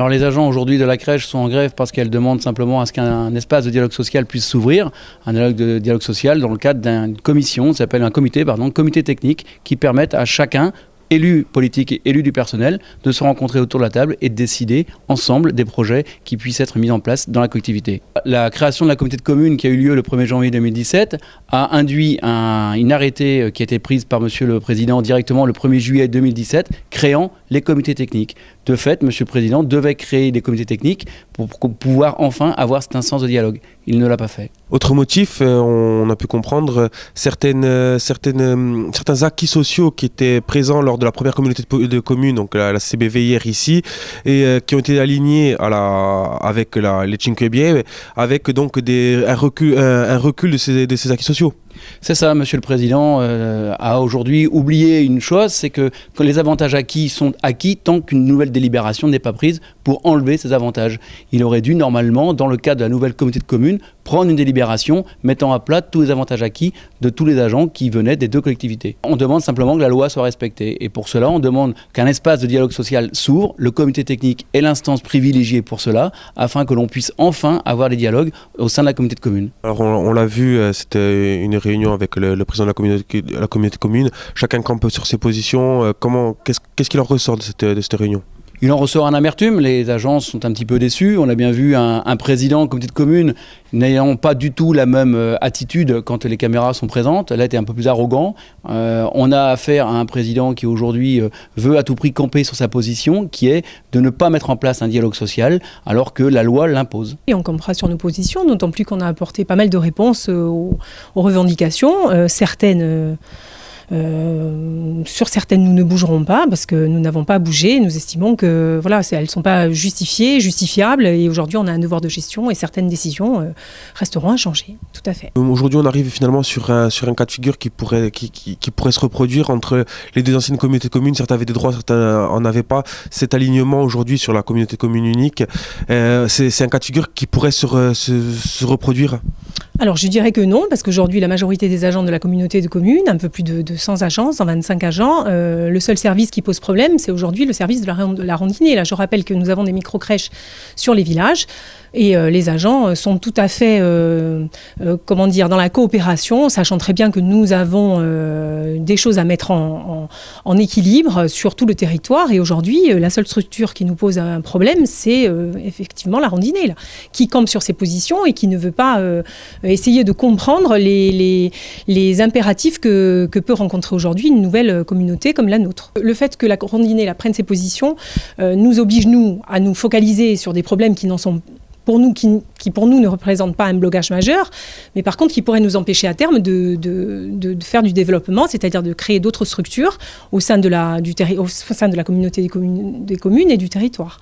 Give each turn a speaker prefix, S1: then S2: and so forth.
S1: Alors les agents aujourd'hui de la crèche sont en grève parce qu'elles demandent simplement à ce qu'un espace de dialogue social puisse s'ouvrir, un dialogue social dans le cadre d'une commission, ça s'appelle un comité technique, qui permette à chacun, élus politiques et élus du personnel, de se rencontrer autour de la table et de décider ensemble des projets qui puissent être mis en place dans la collectivité. La création de la communauté de communes qui a eu lieu le 1er janvier 2017 a induit une arrêté qui a été prise par Monsieur le Président directement le 1er juillet 2017, créant les comités techniques. De fait, Monsieur le Président devait créer des comités techniques pour pouvoir enfin avoir cette instance de dialogue. Il ne l'a pas fait.
S2: Autre motif, on a pu comprendre certains acquis sociaux qui étaient présents lors de la première communauté de communes, donc la CBVIR ici, et qui ont été alignés avec les Cinque Vie, avec donc un recul de ces acquis sociaux.
S1: C'est ça, Monsieur le Président a aujourd'hui oublié une chose, c'est que les avantages acquis sont acquis tant qu'une nouvelle délibération n'est pas prise pour enlever ces avantages. Il aurait dû normalement, dans le cadre de la nouvelle communauté de communes, prendre une délibération mettant à plat tous les avantages acquis de tous les agents qui venaient des deux collectivités. On demande simplement que la loi soit respectée et pour cela on demande qu'un espace de dialogue social s'ouvre, le comité technique est l'instance privilégiée pour cela, afin que l'on puisse enfin avoir des dialogues au sein de la communauté de communes.
S2: Alors on l'a vu, c'était une réunion avec le président de la communauté de communes, chacun campe sur ses positions, qu'est-ce qu'il en ressort de cette réunion ?
S1: Il en ressort un amertume, les agents sont un petit peu déçus. On a bien vu un président comité de communes n'ayant pas du tout la même attitude quand les caméras sont présentes. Là, était un peu plus arrogant. On a affaire à un président qui aujourd'hui veut à tout prix camper sur sa position, qui est de ne pas mettre en place un dialogue social alors que la loi l'impose.
S3: Et on campera sur nos positions, d'autant plus qu'on a apporté pas mal de réponses aux revendications. Sur certaines, nous ne bougerons pas parce que nous n'avons pas bougé. Nous estimons que voilà, elles ne sont pas justifiables. Et aujourd'hui, on a un devoir de gestion et certaines décisions resteront à changer. Tout à fait.
S2: Aujourd'hui, on arrive finalement sur un cas de figure qui pourrait se reproduire entre les deux anciennes communautés de communes. Certains avaient des droits, certains n'en avaient pas. Cet alignement aujourd'hui sur la communauté commune unique, c'est un cas de figure qui pourrait se reproduire.
S3: Alors je dirais que non, parce qu'aujourd'hui la majorité des agents de la communauté de communes, un peu plus de 100 agents, 125 agents, le seul service qui pose problème, c'est aujourd'hui le service de la randonnée. Là je rappelle que nous avons des micro-crèches sur les villages et les agents sont tout à fait dans la coopération, sachant très bien que nous avons des choses à mettre en équilibre sur tout le territoire. Et aujourd'hui, la seule structure qui nous pose un problème, c'est effectivement la randonnée, là, qui campe sur ses positions et qui ne veut pas essayer de comprendre les impératifs que peut rencontrer aujourd'hui une nouvelle communauté comme la nôtre. Le fait que la randonnée prenne ses positions nous oblige, nous, à nous focaliser sur des problèmes qui pour nous ne représentent pas un blocage majeur, mais par contre qui pourraient nous empêcher à terme de faire du développement, c'est-à-dire de créer d'autres structures au sein de la communauté des communes et du territoire.